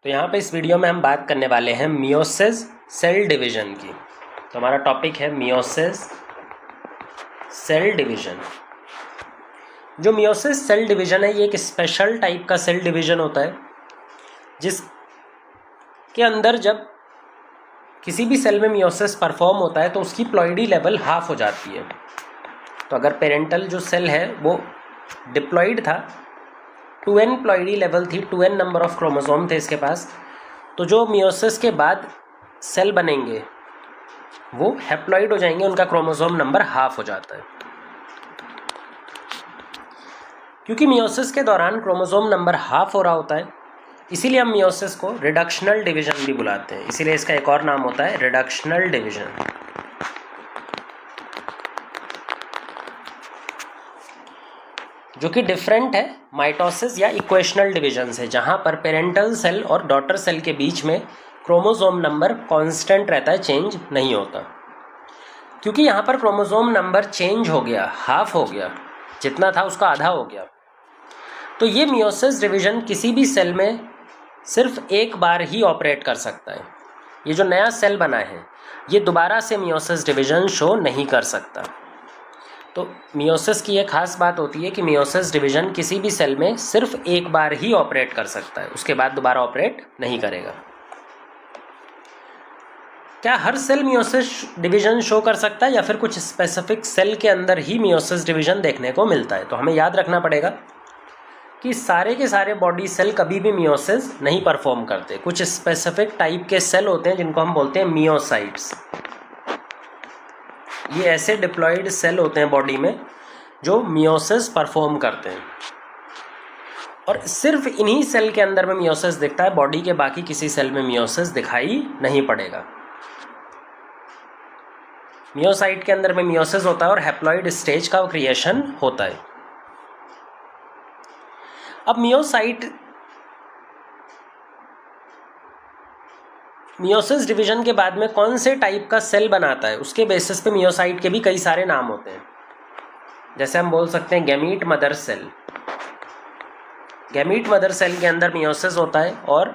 तो यहाँ पे इस वीडियो में हम बात करने वाले हैं मियोसिस सेल डिवीज़न की। तो हमारा टॉपिक है मियोसिस सेल डिवीज़न। जो मियोसिस सेल डिवीज़न है ये एक स्पेशल टाइप का सेल डिवीज़न होता है जिसके अंदर जब किसी भी सेल में मियोसिस परफॉर्म होता है तो उसकी प्लॉइडी लेवल हाफ हो जाती है। तो अगर पेरेंटल जो सेल है वो डिप्लॉइड था, 2n प्लॉइडी लेवल थी, 2n नंबर ऑफ क्रोमोसोम थे इसके पास, तो जो मियोसिस के बाद सेल बनेंगे वो हैप्लॉइड हो जाएंगे, उनका क्रोमोसोम नंबर हाफ हो जाता है। क्योंकि मियोसिस के दौरान क्रोमोसोम नंबर हाफ हो रहा होता है, इसीलिए हम मियोसिस को रिडक्शनल डिवीज़न भी बुलाते हैं। इसीलिए इसका एक और नाम होता है रिडक्शनल डिवीज़न, जो कि डिफरेंट है माइटोसिस या इक्वेशनल डिवीजन से, जहाँ पर पेरेंटल सेल और डॉटर सेल के बीच में क्रोमोसोम नंबर कांस्टेंट रहता है, चेंज नहीं होता। क्योंकि यहाँ पर क्रोमोसोम नंबर चेंज हो गया, हाफ हो गया, जितना था उसका आधा हो गया, तो ये मियोसिस डिवीजन किसी भी सेल में सिर्फ एक बार ही ऑपरेट कर सकता है। ये जो नया सेल बना है ये दोबारा से मियोसिस डिवीजन शो नहीं कर सकता। तो मियोसिस की ये खास बात होती है कि मियोसिस डिवीज़न किसी भी सेल में सिर्फ एक बार ही ऑपरेट कर सकता है, उसके बाद दोबारा ऑपरेट नहीं करेगा। क्या हर सेल मियोसिस डिवीज़न शो कर सकता है या फिर कुछ स्पेसिफिक सेल के अंदर ही मियोसिस डिवीज़न देखने को मिलता है? तो हमें याद रखना पड़ेगा कि सारे के सारे बॉडी सेल कभी भी मियोसिस नहीं परफॉर्म करते। कुछ स्पेसिफिक टाइप के सेल होते हैं जिनको हम बोलते हैं मियोसाइट्स। ये ऐसे डिप्लॉइड सेल होते हैं बॉडी में जो मियोसिस परफॉर्म करते हैं, और सिर्फ इन्हीं सेल के अंदर में मियोसिस दिखता है, बॉडी के बाकी किसी सेल में मियोसिस दिखाई नहीं पड़ेगा। मियोसाइट के अंदर में मियोसिस होता है और हैप्लॉइड स्टेज का क्रिएशन होता है। अब मियोसिस डिवीजन के बाद में कौन से टाइप का सेल बनाता है, उसके बेसिस पे मियोसाइट के भी कई सारे नाम होते हैं। जैसे हम बोल सकते हैं gamete mother cell. Gamete mother cell के अंदर मियोसिस होता है और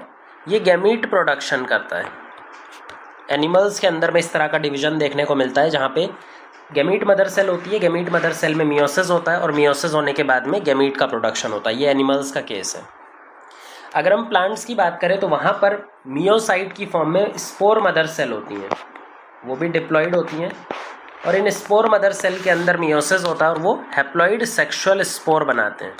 ये गैमीट प्रोडक्शन करता है। एनिमल्स के अंदर में इस तरह का डिवीजन देखने को मिलता है जहाँ पे गैमीट मदर सेल होती है, गैमीट मदर सेल में मियोसिस होता है और मियोसिस होने के बाद में गैमीट का प्रोडक्शन होता है। ये एनिमल्स का केस है। अगर हम प्लांट्स की बात करें तो वहाँ पर मियोसाइट की फॉर्म में स्पोर मदर सेल होती हैं, वो भी डिप्लॉइड होती हैं, और इन स्पोर मदर सेल के अंदर मियोसिस होता है और वो हैप्लॉइड सेक्सुअल स्पोर बनाते हैं।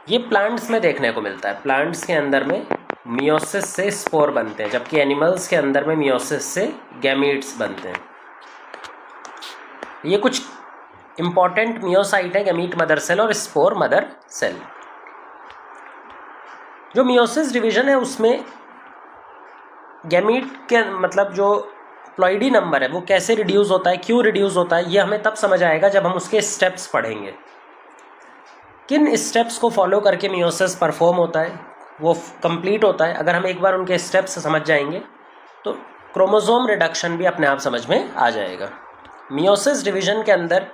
ये प्लांट्स में देखने को मिलता है। प्लांट्स के अंदर में मियोसिस से स्पोर बनते हैं, जबकि एनिमल्स के अंदर में मियोसिस से गैमीट्स बनते हैं। ये कुछ इंपॉर्टेंट मियोसाइट है, गैमीट मदर सेल और स्पोर मदर सेल। जो मियोसिस डिवीज़न है उसमें गैमीट के मतलब जो प्लॉइडी नंबर है वो कैसे रिड्यूस होता है, क्यों रिड्यूस होता है, ये हमें तब समझ आएगा जब हम उसके स्टेप्स पढ़ेंगे। किन स्टेप्स को फॉलो करके मियोसिस परफॉर्म होता है, वो कंप्लीट होता है। अगर हम एक बार उनके स्टेप्स समझ जाएंगे तो क्रोमोसोम रिडक्शन भी अपने आप समझ में आ जाएगा। मियोसिस डिवीज़न के अंदर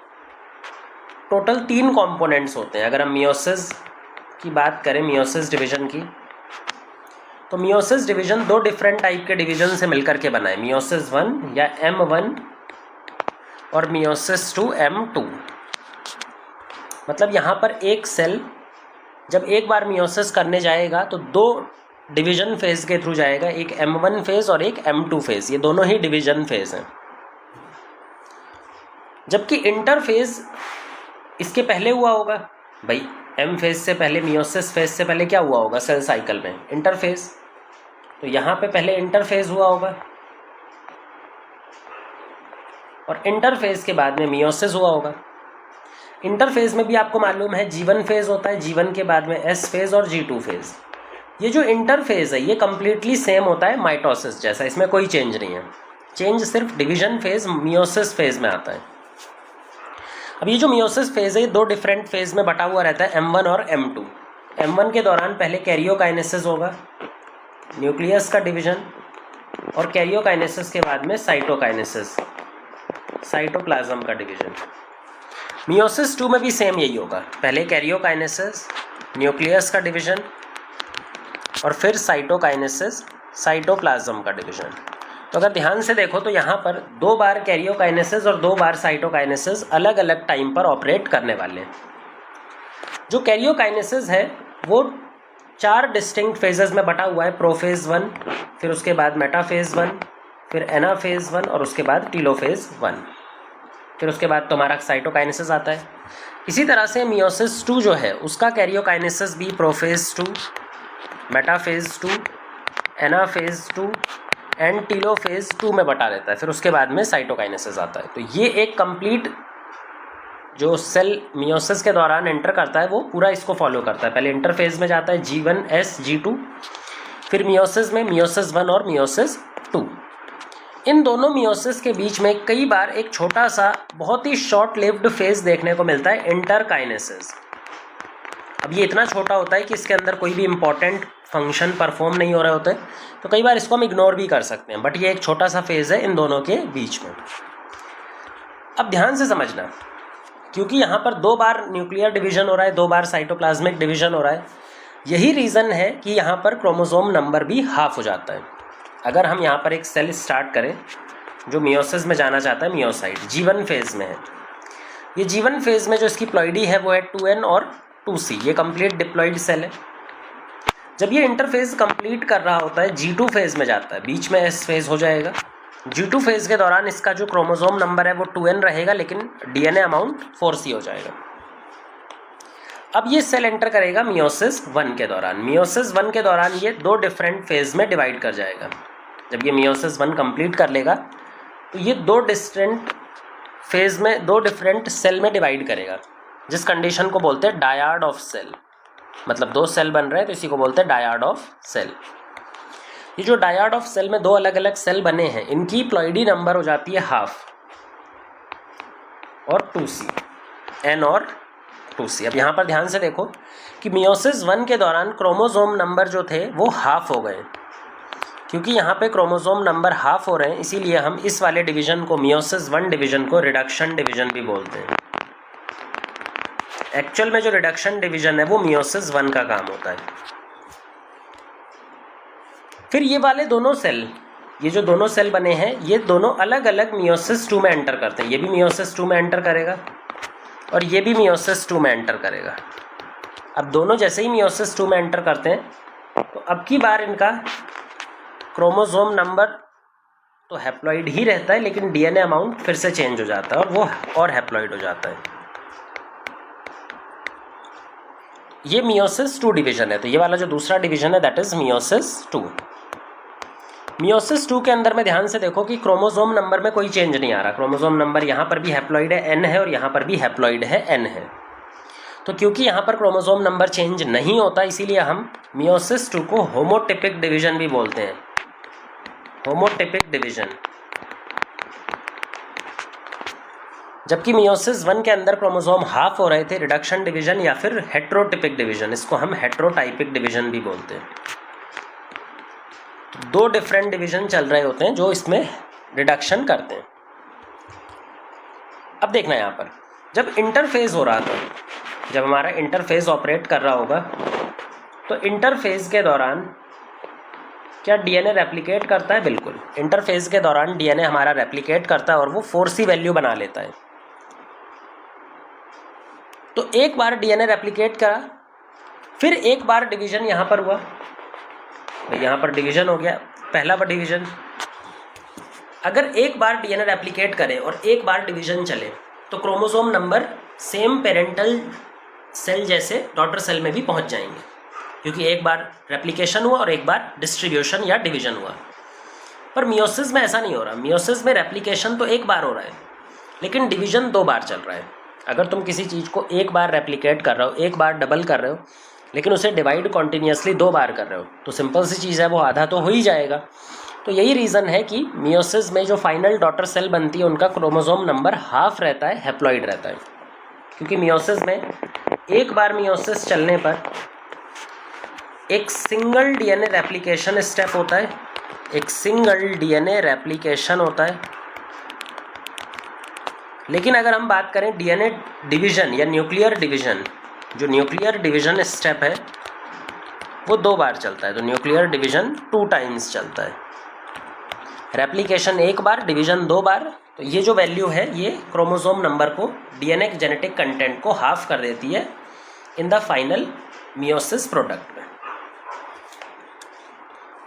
टोटल 3 कंपोनेंट्स होते हैं। अगर हम मियोसिस की बात करें, मियोसिस डिवीज़न की, तो मियोसिस डिवीज़न 2 डिफरेंट टाइप के डिवीज़न से मिलकर के बना है, मियोसिस 1 या M1 और मियोसिस 2 M2। मतलब यहाँ पर एक सेल जब एक बार मियोसिस करने जाएगा तो 2 डिवीज़न फेज़ के थ्रू जाएगा, एक M1 फेज़ और एक M2 फेज़। ये दोनों ही डिवीज़न फेज़ हैं। जबकि इंटरफेज़ इसके पहले हुआ होगा। भाई एम फेज़ से पहले, मियोसिस फेज़ से पहले क्या हुआ होगा सेल साइकिल में? इंटरफेज़। तो यहाँ पे पहले इंटरफेज़ हुआ होगा और इंटरफेज़ के बाद में मियोसिस हुआ होगा। इंटरफेज़ में भी आपको मालूम है G1 फेज़ होता है, G1 के बाद में S फेज़ और G2 फेज़। ये जो इंटरफेज़ है ये कम्प्लीटली सेम होता है माइटोसिस जैसा, इसमें कोई चेंज नहीं है। चेंज सिर्फ डिवीज़न फेज़ मियोसिस फेज़ में आता है। अब ये जो मियोसिस फेज़ है ये 2 डिफरेंट फेज़ में बटा हुआ रहता है, M1 और M2। M1 के दौरान पहले कैरियोकाइनेसिस होगा, न्यूक्लियस का डिवीज़न, और कैरियोकाइनेसिस के बाद में साइटोकाइनेसिस, साइटोप्लाज्म का डिवीज़न। मियोसिस 2 में भी सेम यही होगा, पहले कैरियोकाइनेसिस, न्यूक्लियस का डिवीज़न, और फिर साइटोकाइनेसिस, साइटोप्लाज्म का डिवीजन। तो अगर ध्यान से देखो तो यहाँ पर 2 बार कैरियोकाइनेसिस और 2 बार साइटोकाइनेसिस अलग अलग टाइम पर ऑपरेट करने वाले हैं। जो कैरियोकाइनेसिस है वो 4 डिस्टिंक्ट फेजेस में बटा हुआ है, प्रोफेज 1, फिर उसके बाद मेटाफेज 1, फिर एनाफेज 1 और उसके बाद टीलोफेज 1, फिर उसके बाद तुम्हारा साइटोकाइनेसिस आता है। इसी तरह से मियोसिस 2 जो है उसका कैरियोकाइनेसिस भी prophase 2, metaphase 2, anaphase 2 and telophase 2 में बटा रहता है, फिर उसके बाद में साइटोकाइनेसिस आता है। तो ये एक कंप्लीट जो सेल मियोसिस के दौरान एंटर करता है वो पूरा इसको फॉलो करता है। पहले इंटरफेज में जाता है G1S G2, फिर मियोसिस में मियोसिस 1 और मियोसिस 2। इन दोनों मियोसिस के बीच में कई बार एक छोटा सा बहुत ही शॉर्ट लिव्ड फेज देखने को मिलता है, इंटरकाइनेसिस। अब ये इतना छोटा होता है कि इसके अंदर कोई भी इंपॉर्टेंट फंक्शन परफॉर्म नहीं हो रहे होते, तो कई बार इसको हम इग्नोर भी कर सकते हैं, बट ये एक छोटा सा फेज है इन दोनों के बीच में। अब ध्यान से समझना, क्योंकि यहाँ पर 2 बार न्यूक्लियर डिवीजन हो रहा है, 2 बार साइटोप्लाज्मिक डिवीजन हो रहा है, यही रीज़न है कि यहाँ पर क्रोमोसोम नंबर भी हाफ हो जाता है। अगर हम यहाँ पर एक सेल स्टार्ट करें जो मियोसिस में जाना चाहता है, मियोसाइट G1 फेज़ में है, ये G1 फेज़ में जो इसकी प्लॉइडी है वो है 2N और 2C, ये कंप्लीट डिप्लॉइड सेल है। जब ये इंटरफेज कंप्लीट कर रहा होता है G2 फेज़ में जाता है, बीच में S फेज़ हो जाएगा। G2 फेज़ के दौरान इसका जो क्रोमोसोम नंबर है वो 2N रहेगा, लेकिन DNA अमाउंट 4C हो जाएगा। अब ये सेल एंटर करेगा मियोसिस 1 के दौरान। मियोसिस 1 के दौरान ये 2 डिफरेंट फेज़ में डिवाइड कर जाएगा। जब ये मियोसिस 1 कंप्लीट कर लेगा तो ये 2 डिफरेंट फेज़ में 2 डिफरेंट सेल में डिवाइड करेगा, जिस कंडीशन को बोलते हैं डायड ऑफ सेल। मतलब 2 सेल बन रहे हैं तो इसी को बोलते हैं डायड ऑफ सेल। ये जो डायड ऑफ सेल में 2 अलग अलग सेल बने हैं, इनकी प्लॉइडी नंबर हो जाती है हाफ और 2C, N और 2C। अब यहाँ पर ध्यान से देखो कि मियोसिस 1 के दौरान क्रोमोसोम नंबर जो थे वो हाफ हो गए। क्योंकि यहाँ पे क्रोमोसोम नंबर हाफ हो रहे हैं, इसीलिए हम इस वाले डिवीजन को, मियोसिस 1 डिवीजन को रिडक्शन डिवीजन भी बोलते हैं। एक्चुअल में जो रिडक्शन डिवीजन है वो मियोसिस 1 का काम होता है। फिर ये वाले दोनों सेल, ये जो दोनों सेल बने हैं, ये दोनों अलग अलग मियोसिस 2 में एंटर करते हैं। ये भी मियोसिस 2 में एंटर करेगा और ये भी मियोसिस 2 में एंटर करेगा। अब दोनों जैसे ही मियोसिस 2 में एंटर करते हैं तो अब की बार इनका क्रोमोसोम नंबर तो हैप्लॉइड ही रहता है, लेकिन DNA अमाउंट फिर से चेंज हो जाता है और वो और हैप्लॉइड हो जाता है। ये मियोसिस 2 डिवीजन है। तो ये वाला जो दूसरा डिवीजन है दैट इज मियोसिस 2। मियोसिस 2 के अंदर में ध्यान से देखो कि क्रोमोसोम नंबर में कोई चेंज नहीं आ रहा। क्रोमोसोम नंबर यहाँ पर भी हैप्लॉइड है N है और यहाँ पर भी हैप्लॉइड है N है। तो क्योंकि यहाँ पर क्रोमोसोम नंबर चेंज नहीं होता, इसीलिए हम मियोसिस 2 को होमोटिपिक डिवीजन भी बोलते हैं। होमोटिपिक डिवीजन। जबकि मियोसिस 1 के अंदर क्रोमोसोम हाफ हो रहे थे, रिडक्शन डिवीजन या फिर हेट्रोटिपिक डिवीजन, इसको हम हेट्रोटाइपिक डिवीजन भी बोलते हैं। 2 डिफरेंट डिवीजन चल रहे होते हैं जो इसमें रिडक्शन करते हैं। अब देखना यहाँ पर, जब इंटरफेज हो रहा था, जब हमारा इंटरफेज ऑपरेट कर रहा होगा, तो इंटरफेज के दौरान क्या DNA रेप्लिकेट करता है? बिल्कुल। इंटरफेज के दौरान DNA हमारा रेप्लिकेट करता है और वो 4C वैल्यू बना लेता है। तो एक बार DNA रेप्लिकेट करा, फिर एक बार डिवीजन यहाँ पर हुआ, यहाँ पर डिवीजन हो गया, पहला बार डिवीजन। अगर एक बार DNA रेप्लिकेट करे और एक बार डिवीजन चले तो chromosome number same parental cell जैसे डॉटर सेल में भी पहुँच जाएंगे, क्योंकि एक बार रेप्लिकेशन हुआ और एक बार डिस्ट्रीब्यूशन या डिवीजन हुआ। पर मियोसिस में ऐसा नहीं हो रहा। मियोसिस में रेप्लिकेशन तो एक बार हो रहा है, लेकिन डिवीजन 2 बार चल रहा है। अगर तुम किसी चीज़ को एक बार रेप्लिकेट कर रहे हो, एक बार डबल कर रहे हो, लेकिन उसे डिवाइड कॉन्टीन्यूसली 2 बार कर रहे हो, तो सिंपल सी चीज़ है, वो आधा तो हो ही जाएगा। तो यही रीज़न है कि मियोसिस में जो फाइनल डॉटर सेल बनती है उनका क्रोमोसोम नंबर हाफ रहता है, हैप्लॉइड रहता है। क्योंकि मियोसिस में एक बार मियोसिस चलने पर एक सिंगल DNA रेप्लिकेशन स्टेप होता है, एक सिंगल DNA रेप्लिकेशन होता है। लेकिन अगर हम बात करें DNA डिवीजन या न्यूक्लियर डिवीजन, जो न्यूक्लियर डिवीजन स्टेप है वो 2 बार चलता है, तो न्यूक्लियर डिवीजन 2 टाइम्स चलता है। रेप्लिकेशन 1 बार, डिवीजन 2 बार। तो ये जो वैल्यू है ये क्रोमोसोम नंबर को, डीएनए के जेनेटिक कंटेंट को हाफ कर देती है in the final meiosis product में।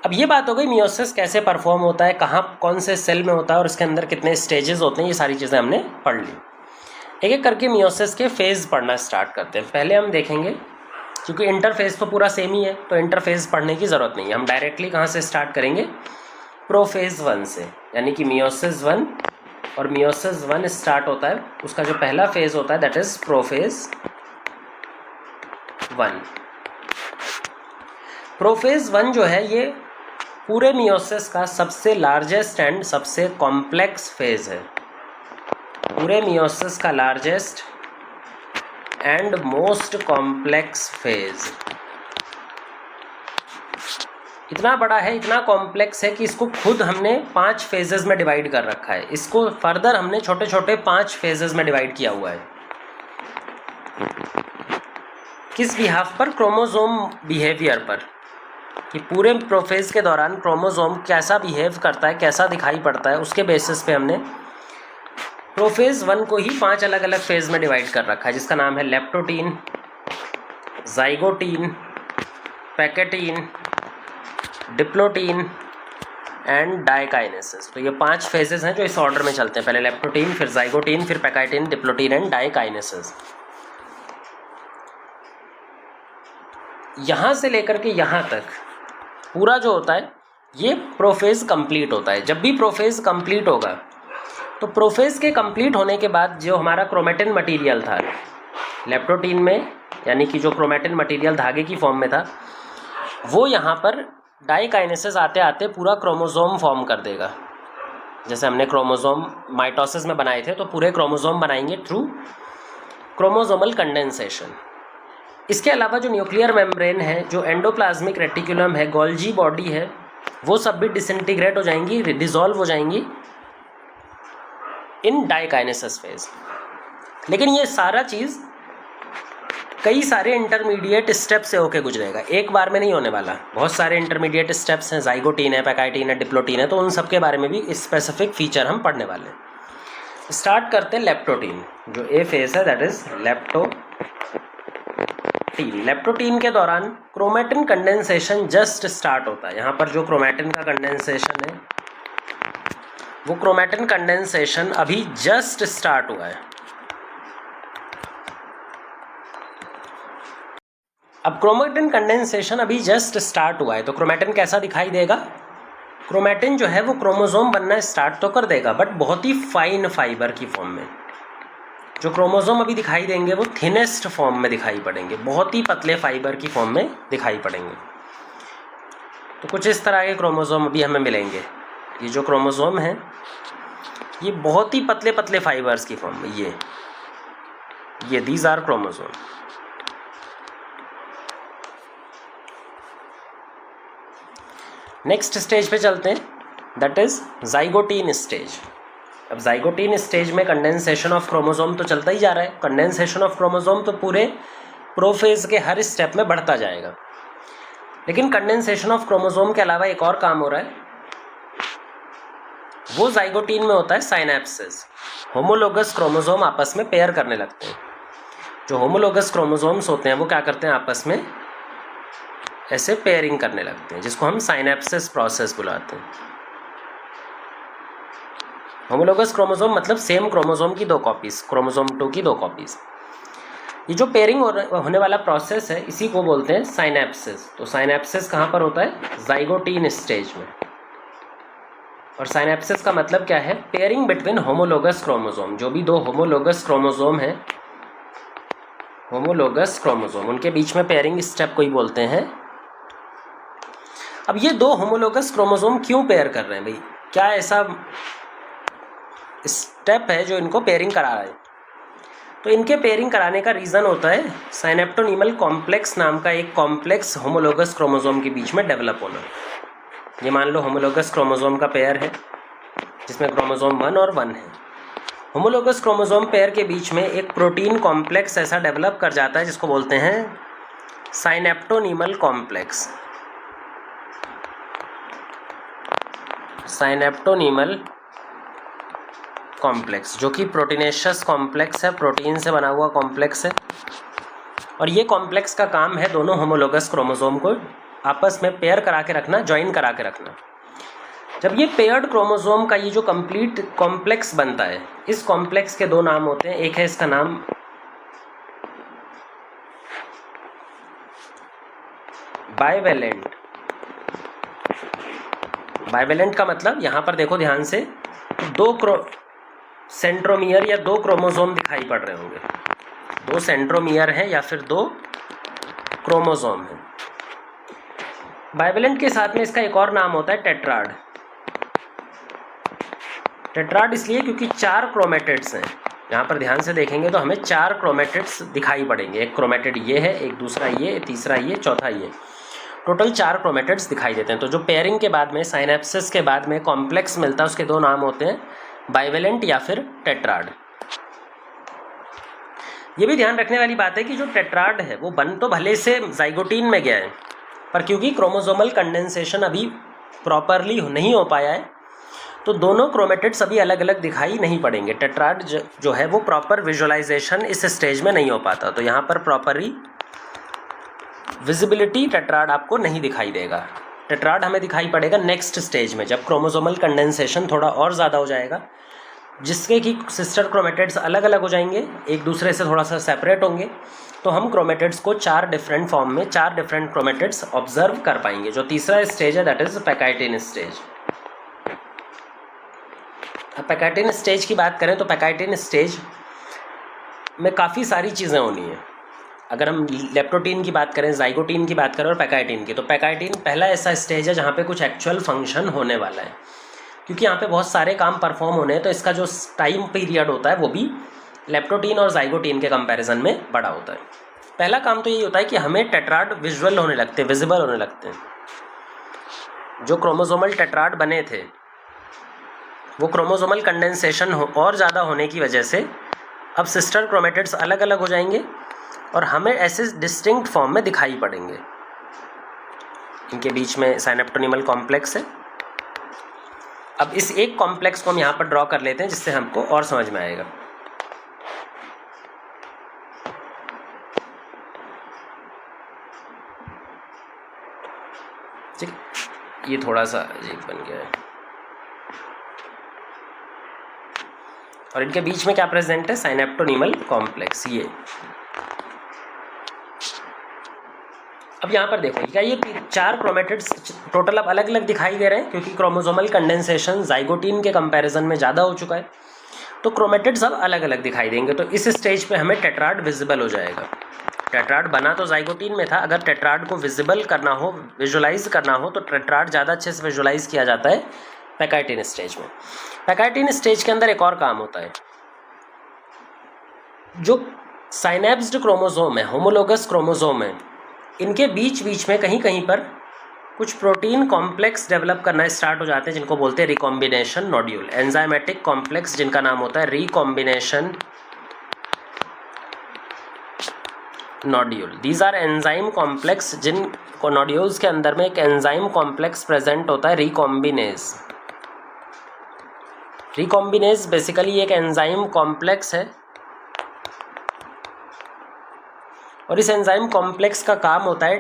अब ये बात हो गई मियोसिस कैसे परफॉर्म होता है, कहाँ कौन से सेल में होता है और इसके अंदर कितने स्टेजेस होते हैं, ये सारी चीज़ें हमने पढ़ ली। एक एक करके मियोसिस के फेज़ पढ़ना स्टार्ट करते हैं। पहले हम देखेंगे, क्योंकि इंटरफेस तो पूरा सेम ही है तो इंटरफेस पढ़ने की ज़रूरत नहीं है, हम डायरेक्टली कहाँ से स्टार्ट करेंगे, प्रोफेज 1 से, यानी कि मियोसिस 1। और मियोसिस 1 स्टार्ट होता है, उसका जो पहला फेज़ होता है दैट इज़ प्रोफेज 1। प्रोफेज 1 जो है ये पूरे मियोसिस का सबसे लार्जेस्ट एंड सबसे कॉम्प्लेक्स फेज़ है। पूरे मियोसिस का largest and most complex phase. इतना बड़ा है, इतना कॉम्प्लेक्स है कि इसको खुद हमने 5 फेजेस में डिवाइड कर रखा है। इसको फर्दर हमने छोटे छोटे 5 फेजेस में डिवाइड किया हुआ है। किस बिहाफ पर, क्रोमोसोम बिहेवियर पर, कि पूरे प्रोफेज के दौरान क्रोमोसोम कैसा बिहेव करता है, कैसा दिखाई पड़ता है, उसके बेसिस पे हमने प्रोफेज 1 को ही 5 अलग अलग फेज में डिवाइड कर रखा है, जिसका नाम है leptotene, zygotene, pachytene, diplotene and diakinesis. तो ये 5 फेजेस हैं जो इस ऑर्डर में चलते हैं, पहले लेप्टोटीन, फिर जाइगोटीन, फिर पैकेटीन, डिप्लोटीन एंड डाइकाइनेसिस। यहाँ से लेकर के यहाँ तक पूरा जो होता है ये प्रोफेज कंप्लीट होता है। जब भी प्रोफेज कंप्लीट होगा तो प्रोफेज के कंप्लीट होने के बाद जो हमारा क्रोमेटिन मटेरियल था लेप्टोटीन में, यानी कि जो क्रोमेटिन मटेरियल धागे की फॉर्म में था, वो यहाँ पर डाइकाइनेसिस आते आते पूरा क्रोमोसोम फॉर्म कर देगा। जैसे हमने क्रोमोसोम माइटोसिस में बनाए थे तो पूरे क्रोमोसोम बनाएंगे थ्रू क्रोमोसोमल कंडेंसेशन। इसके अलावा जो न्यूक्लियर मेम्ब्रेन है, जो एंडोप्लाज्मिक रेटिकुलम है, गोल्जी बॉडी है, वो सब भी डिसइंटीग्रेट हो जाएंगी, डिसॉल्व हो जाएंगी इन डाइकाइनेसिस फेज। लेकिन ये सारा चीज़ कई सारे इंटरमीडिएट स्टेप से होके गुजरेगा, एक बार में नहीं होने वाला। बहुत सारे इंटरमीडिएट स्टेप्स हैं, जाइगोटीन है, पैकेटीन है, डिप्लोटीन है, तो उन सब के बारे में भी स्पेसिफिक फीचर हम पढ़ने वाले हैं। स्टार्ट करते हैं लेप्टोटीन, जो ए फेज है दैट इज लेप्टोटीन। लेप्टोटीन के दौरान क्रोमेटिन कंडेंसेशन जस्ट स्टार्ट होता है। यहाँ पर जो क्रोमेटिन का कंडेंसेशन है वो क्रोमेटिन कंडेंसेशन अभी जस्ट स्टार्ट हुआ है। अब क्रोमेटिन कंडेंसेशन अभी जस्ट स्टार्ट हुआ है तो क्रोमेटिन कैसा दिखाई देगा? क्रोमेटिन जो है वो क्रोमोसोम बनना स्टार्ट तो कर देगा बट बहुत ही फाइन फाइबर की फॉर्म में। जो क्रोमोसोम अभी दिखाई देंगे वो थिनेस्ट फॉर्म में दिखाई पड़ेंगे, बहुत ही पतले फाइबर की फॉर्म में दिखाई पड़ेंगे। तो कुछ इस तरह के क्रोमोसोम अभी हमें मिलेंगे। ये जो क्रोमोसोम है ये बहुत ही पतले पतले फाइबर्स की फॉर्म में, ये these are chromosome. Next stage पे चलते हैं, दैट इज जाइगोटीन स्टेज। अब जाइगोटीन स्टेज में कंडेंसेशन ऑफ क्रोमोसोम तो चलता ही जा रहा है। कंडेंसेशन ऑफ क्रोमोसोम तो पूरे प्रोफेज के हर स्टेप में बढ़ता जाएगा। लेकिन कंडेंसेशन ऑफ क्रोमोसोम के अलावा एक और काम हो रहा है, वो जाइगोटीन में होता है साइनेप्सिस। होमोलोगस क्रोमोसोम आपस में पेयर करने लगते हैं। जो होमोलोगस क्रोमोसोम्स होते हैं वो क्या करते हैं, आपस में ऐसे पेयरिंग करने लगते हैं, जिसको हम साइनेप्सिस प्रोसेस बुलाते हैं। होमोलोगस क्रोमोसोम मतलब सेम क्रोमोसोम की 2 कॉपीज, क्रोमोसोम 2 की 2 कॉपीज। ये जो पेयरिंग होने वाला प्रोसेस है इसी को बोलते हैं साइनेप्सिस। तो साइनेप्सिस कहाँ पर होता है? जाइगोटीन स्टेज में। और साइनेप्सिस का मतलब क्या है? Pairing between homologous chromosome. जो भी 2 होमोलोगस क्रोमोसोम हैं, होमोलोगस क्रोमोसोम, उनके बीच में पेयरिंग स्टेप को ही बोलते हैं। अब ये 2 होमोलोगस क्रोमोसोम क्यों पेयर कर रहे हैं भाई? क्या ऐसा स्टेप है जो इनको पेयरिंग करा रहा है? तो इनके पेयरिंग कराने का रीज़न होता है साइनेप्टोनीमल कॉम्प्लेक्स नाम का एक कॉम्प्लेक्स होमोलोगस क्रोमोसोम के बीच में डेवलप होना। ये मान लो होमोलोगस क्रोमोसोम का पेयर है जिसमें क्रोमोसोम 1 और 1 है। होमोलोगस क्रोमोसोम पेयर के बीच में एक प्रोटीन कॉम्प्लेक्स ऐसा डेवलप कर जाता है जिसको बोलते हैं साइनेप्टोनीमल कॉम्प्लेक्स, साइनेप्टोनीमल कॉम्प्लेक्स जो कि प्रोटीनेशियस कॉम्प्लेक्स है, प्रोटीन से बना हुआ कॉम्प्लेक्स है। और ये कॉम्प्लेक्स का काम है दोनों होमोलोगस क्रोमोसोम को आपस में पेयर करा के रखना, ज्वाइन करा के रखना। जब ये पेयर्ड क्रोमोसोम का ये जो कंप्लीट कॉम्प्लेक्स बनता है, इस कॉम्प्लेक्स के दो नाम होते हैं। एक है इसका नाम बाइवेलेंट। बाइवेलेंट का मतलब यहाँ पर देखो ध्यान से, दो सेंट्रोमियर या दो क्रोमोसोम दिखाई पड़ रहे होंगे, दो सेंट्रोमियर हैं या फिर दो क्रोमोसोम हैं। बाइवेलेंट के साथ में इसका एक और नाम होता है टेट्राड। टेट्राड इसलिए क्योंकि 4 क्रोमेटिड्स हैं। यहाँ पर ध्यान से देखेंगे तो हमें 4 क्रोमेटिड्स दिखाई पड़ेंगे। एक क्रोमेटिड ये है, एक दूसरा ये, तीसरा ये, चौथा ये, टोटल 4 क्रोमेटिड्स दिखाई देते हैं। तो जो पेयरिंग के बाद में, साइनेप्सिस के बाद में कॉम्प्लेक्स मिलता है, उसके दो नाम होते हैं बाइवेलेंट या फिर टेट्राड। ये भी ध्यान रखने वाली बात है कि जो टेट्राड है वो बन तो भले से जाइगोटीन में गया है, पर क्योंकि क्रोमोसोमल कंडेंसेशन अभी प्रॉपरली नहीं हो पाया है, तो दोनों क्रोमेटिड्स अभी अलग अलग दिखाई नहीं पड़ेंगे। टेट्राड जो है वो प्रॉपर विजुअलाइजेशन इस स्टेज में नहीं हो पाता, तो यहाँ पर प्रॉपरली विजिबिलिटी टेट्राड आपको नहीं दिखाई देगा। टेट्राड हमें दिखाई पड़ेगा नेक्स्ट स्टेज में, जब क्रोमोसोमल कंडेंसेशन थोड़ा और ज़्यादा हो जाएगा, जिसके कि सिस्टर क्रोमेटिड्स अलग अलग हो जाएंगे, एक दूसरे से थोड़ा सा सेपरेट होंगे, तो हम क्रोमेटिड्स को 4 डिफरेंट फॉर्म में 4 डिफरेंट क्रोमेटिड्स ऑब्जर्व कर पाएंगे। जो तीसरा स्टेज है दैट इज पैकाइटिन स्टेज। अब पैकाइटिन स्टेज की बात करें तो पैकाइटिन स्टेज में काफ़ी सारी चीज़ें होनी है। अगर हम लेप्टोटीन की बात करें, जाइगोटीन की बात करें और पैकाइटिन की, तो पैकाइटिन पहला ऐसा स्टेज है जहाँ पे कुछ एक्चुअल फंक्शन होने वाला है, क्योंकि यहाँ पे बहुत सारे काम परफॉर्म होने हैं, तो इसका जो टाइम पीरियड होता है वो भी लेप्टोटीन और जाइगोटीन के कंपैरिजन में बड़ा होता है। पहला काम तो यही होता है कि हमें टेट्राड विजुअल होने लगते हैं, विजिबल होने लगते हैं। जो क्रोमोसोमल टेट्राड बने थे वो क्रोमोसोमल कंडेंसेशन और ज़्यादा होने की वजह से अब सिस्टर क्रोमेटिड्स अलग अलग हो जाएंगे और हमें ऐसे डिस्टिंक्ट फॉर्म में दिखाई पड़ेंगे। इनके बीच में साइनेप्टोनीमल कॉम्प्लेक्स है। अब इस एक कॉम्प्लेक्स को हम यहाँ पर ड्रॉ कर लेते हैं, जिससे हमको और समझ में आएगा। ठीक, ये थोड़ा सा अजीब बन गया है और इनके बीच में क्या प्रेजेंट है, साइनेप्टोनीमल कॉम्प्लेक्स। ये अब यहाँ पर देखो, क्या ये 4 क्रोमेटिड्स टोटल अब अलग अलग दिखाई दे रहे हैं, क्योंकि क्रोमोसोमल कंडेंसेशन जाइगोटीन के कंपैरिजन में ज़्यादा हो चुका है, तो क्रोमेटिड्स अब अलग अलग दिखाई देंगे। तो इस स्टेज पे हमें टेट्राड विजिबल हो जाएगा। टेट्राड बना तो जाइगोटीन में था, अगर टेट्राड को विजिबल करना हो, विजुलाइज करना हो, तो टेट्राड ज़्यादा अच्छे से विजुलाइज किया जाता है पैकाइटिन स्टेज में। पैकाइटिन स्टेज के अंदर एक और काम होता है, जो साइनेप्स्ड क्रोमोसोम है, होमोलोगस क्रोमोसोम है, इनके बीच बीच में कहीं कहीं पर कुछ प्रोटीन कॉम्प्लेक्स डेवलप करना स्टार्ट हो जाते हैं, जिनको बोलते हैं रिकॉम्बिनेशन नोड्यूल, एंजाइमेटिक कॉम्प्लेक्स जिनका नाम होता है recombination nodule. These are enzyme complex, जिन नोड्यूल्स के अंदर में एक एंजाइम कॉम्प्लेक्स प्रेजेंट होता है, रिकॉम्बिनेज। रिकॉम्बिनेज बेसिकली एक एंजाइम कॉम्प्लेक्स है और इस एंजाइम कॉम्प्लेक्स का काम होता है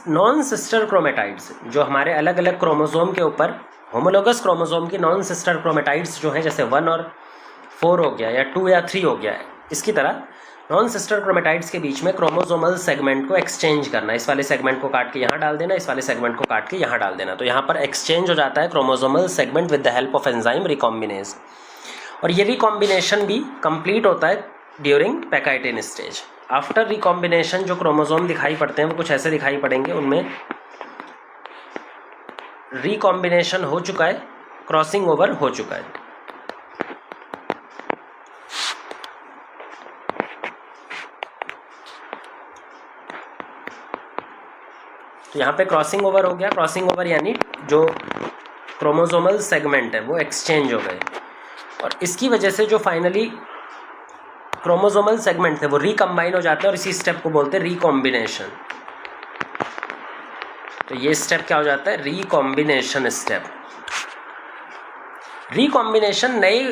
नॉन सिस्टर क्रोमेटाइड्स, जो हमारे अलग अलग क्रोमोसोम के ऊपर, होमोलोगस क्रोमोसोम की नॉन सिस्टर क्रोमेटाइड्स जो हैं, जैसे 1 और 4 हो गया या 2 या 3 हो गया है, इसकी तरह नॉन सिस्टर क्रोमेटाइड्स के बीच में क्रोमोसोमल सेगमेंट को एक्सचेंज करना। इस वाले सेगमेंट को काट के यहाँ डाल देना, इस वाले सेगमेंट को काट के यहाँ डाल देना, तो यहाँ पर एक्सचेंज हो जाता है chromosomal segment with the help of enzyme recombinase. और ये रिकॉम्बिनेशन भी कंप्लीट होता है ड्यूरिंग पैकाइटिन स्टेज। आफ्टर रिकॉम्बिनेशन जो क्रोमोसोम दिखाई पड़ते हैं वो कुछ ऐसे दिखाई पड़ेंगे, उनमें रिकॉम्बिनेशन हो चुका है, क्रॉसिंग ओवर हो चुका है। तो यहाँ पे क्रॉसिंग ओवर हो गया। क्रॉसिंग ओवर यानी जो क्रोमोसोमल सेगमेंट है वो एक्सचेंज हो गए और इसकी वजह से जो फाइनली क्रोमोसोमल सेगमेंट थे वो रिकम्बाइन हो जाते हैं और इसी स्टेप को बोलते हैं रिकॉम्बिनेशन। तो ये स्टेप क्या हो जाता है? Recombination step. रिकॉम्बिनेशन नए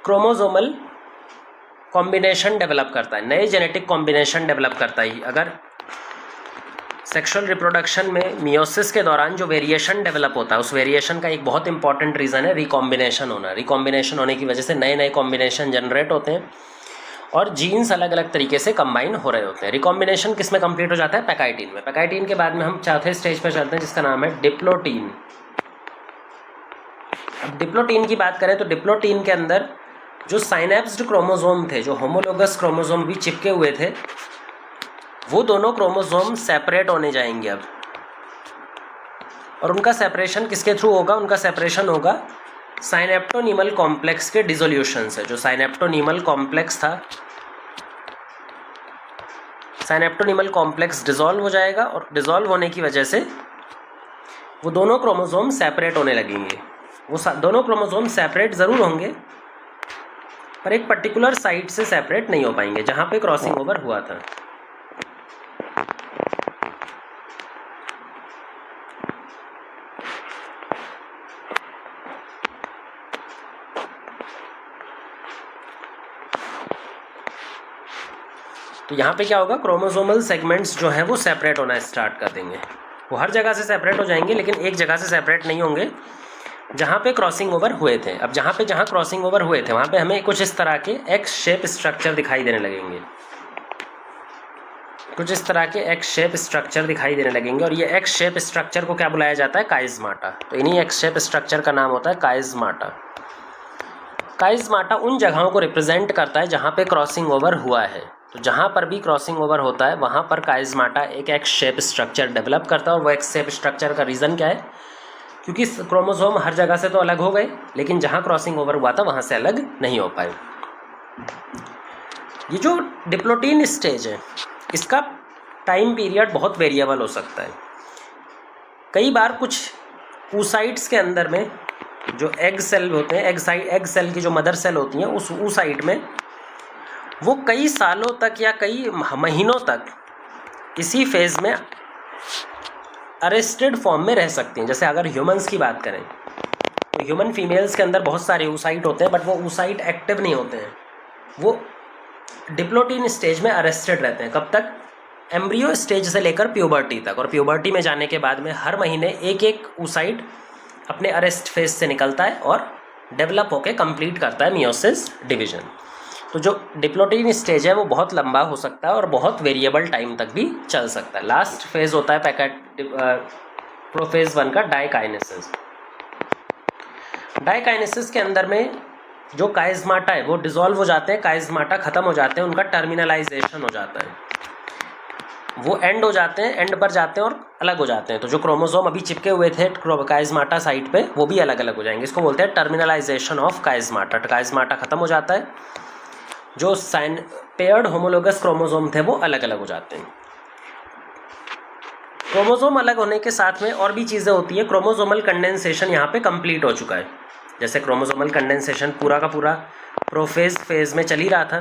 क्रोमोसोमल कॉम्बिनेशन डेवलप करता है, नए जेनेटिक कॉम्बिनेशन डेवलप करता है। अगर सेक्सुअल रिप्रोडक्शन में मियोसिस के दौरान जो वेरिएशन डेवलप होता है, उस वेरिएशन का एक बहुत इंपॉर्टेंट रीज़न है रिकॉम्बिनेशन होना। रिकॉम्बिनेशन होने की वजह से नए नए कॉम्बिनेशन जनरेट होते हैं और जीन्स अलग अलग तरीके से कंबाइन हो रहे होते हैं। रिकॉम्बिनेशन किस में कंप्लीट हो जाता है? पैकाइटिन में। पैकाइटिन के बाद में हम चौथे स्टेज पर चलते हैं जिसका नाम है डिप्लोटीन। अब डिप्लोटीन की बात करें तो डिप्लोटीन के अंदर जो साइनेप्स्ड क्रोमोसोम थे, जो होमोलोगस क्रोमोसोम भी चिपके हुए थे, वो दोनों क्रोमोसोम सेपरेट होने जाएंगे अब। और उनका सेपरेशन किसके थ्रू होगा? उनका सेपरेशन होगा साइनेप्टोनीमल कॉम्प्लेक्स के डिसोल्यूशन से। जो साइनेप्टोनीमल कॉम्प्लेक्स था, साइनेप्टोनीमल कॉम्प्लेक्स डिसॉल्व हो जाएगा और डिसॉल्व होने की वजह से वो दोनों क्रोमोसोम सेपरेट होने लगेंगे। वो दोनों क्रोमोसोम सेपरेट ज़रूर होंगे पर एक पर्टिकुलर साइट से सेपरेट नहीं हो पाएंगे जहाँ पे क्रॉसिंग ओवर हुआ था। तो यहाँ पे क्या होगा? क्रोमोसोमल सेगमेंट्स जो है वो सेपरेट होना स्टार्ट कर देंगे। वो हर जगह से सेपरेट हो जाएंगे लेकिन एक जगह से सेपरेट नहीं होंगे जहाँ पे क्रॉसिंग ओवर हुए थे। अब जहाँ क्रॉसिंग ओवर हुए थे वहाँ पे हमें कुछ इस तरह के एक्स शेप स्ट्रक्चर दिखाई देने लगेंगे। कुछ इस तरह के एक्स शेप स्ट्रक्चर दिखाई देने लगेंगे और ये एक्स शेप स्ट्रक्चर को क्या बुलाया जाता है? काइज़माटा। तो इन्हीं एक्स शेप स्ट्रक्चर का नाम होता है काइज़माटा। काइज़माटा उन जगहों को रिप्रेजेंट करता है जहाँ पे क्रॉसिंग ओवर हुआ है। तो जहाँ पर भी क्रॉसिंग ओवर होता है वहाँ पर काइज़माटा एक एक्स शेप स्ट्रक्चर डेवलप करता है। और वो एक्स शेप स्ट्रक्चर का रीज़न क्या है? क्योंकि क्रोमोसोम हर जगह से तो अलग हो गए लेकिन जहाँ क्रॉसिंग ओवर हुआ था वहाँ से अलग नहीं हो पाए। ये जो डिप्लोटीन स्टेज है इसका टाइम पीरियड बहुत वेरिएबल हो सकता है। कई बार कुछ oocytes के अंदर में जो एग सेल होते हैं, एग सेल की जो मदर सेल होती हैं, उस oocyte में वो कई सालों तक या कई महीनों तक इसी फेज़ में अरेस्टेड फॉर्म में रह सकती हैं। जैसे अगर ह्यूमंस की बात करें तो ह्यूमन फीमेल्स के अंदर बहुत सारे oocyte होते हैं बट वो oocyte एक्टिव नहीं होते हैं। वो डिप्लोटीन स्टेज में अरेस्टेड रहते हैं। कब तक? एम्ब्रियो स्टेज से लेकर प्यूबर्टी तक। और प्यूबर्टी में जाने के बाद में हर महीने एक एक oocyte अपने अरेस्ट फेज से निकलता है और डेवलप होकर कंप्लीट करता है मियोसिस डिवीजन। तो जो डिप्लोटीन स्टेज है वो बहुत लंबा हो सकता है और बहुत वेरिएबल टाइम तक भी चल सकता है। लास्ट फेज होता है प्रोफेज 1 का डाइकाइनेसिस। डाइकाइनेसिस के अंदर में जो काइज़माटा है वो डिसॉल्व हो जाते हैं, काइज़माटा ख़त्म हो जाते हैं, उनका टर्मिनलाइजेशन हो जाता है। वो एंड हो जाते हैं, एंड पर जाते हैं और अलग हो जाते हैं। तो जो क्रोमोसोम अभी चिपके हुए थे काइज़माटा साइट पे वो भी अलग अलग हो जाएंगे। इसको बोलते हैं टर्मिनलाइजेशन ऑफ काइज़माटा। काइज़माटा ख़त्म हो जाता है, जो पेयर्ड होमोलोगस क्रोमोसोम थे वो अलग अलग हो जाते हैं। क्रोमोसोम अलग होने के साथ में और भी चीज़ें होती है। क्रोमोसोमल कंडेंसेशन यहाँ पे कंप्लीट हो चुका है। जैसे क्रोमोसोमल कंडेंसेशन पूरा का पूरा प्रोफेज फेज में चल ही रहा था,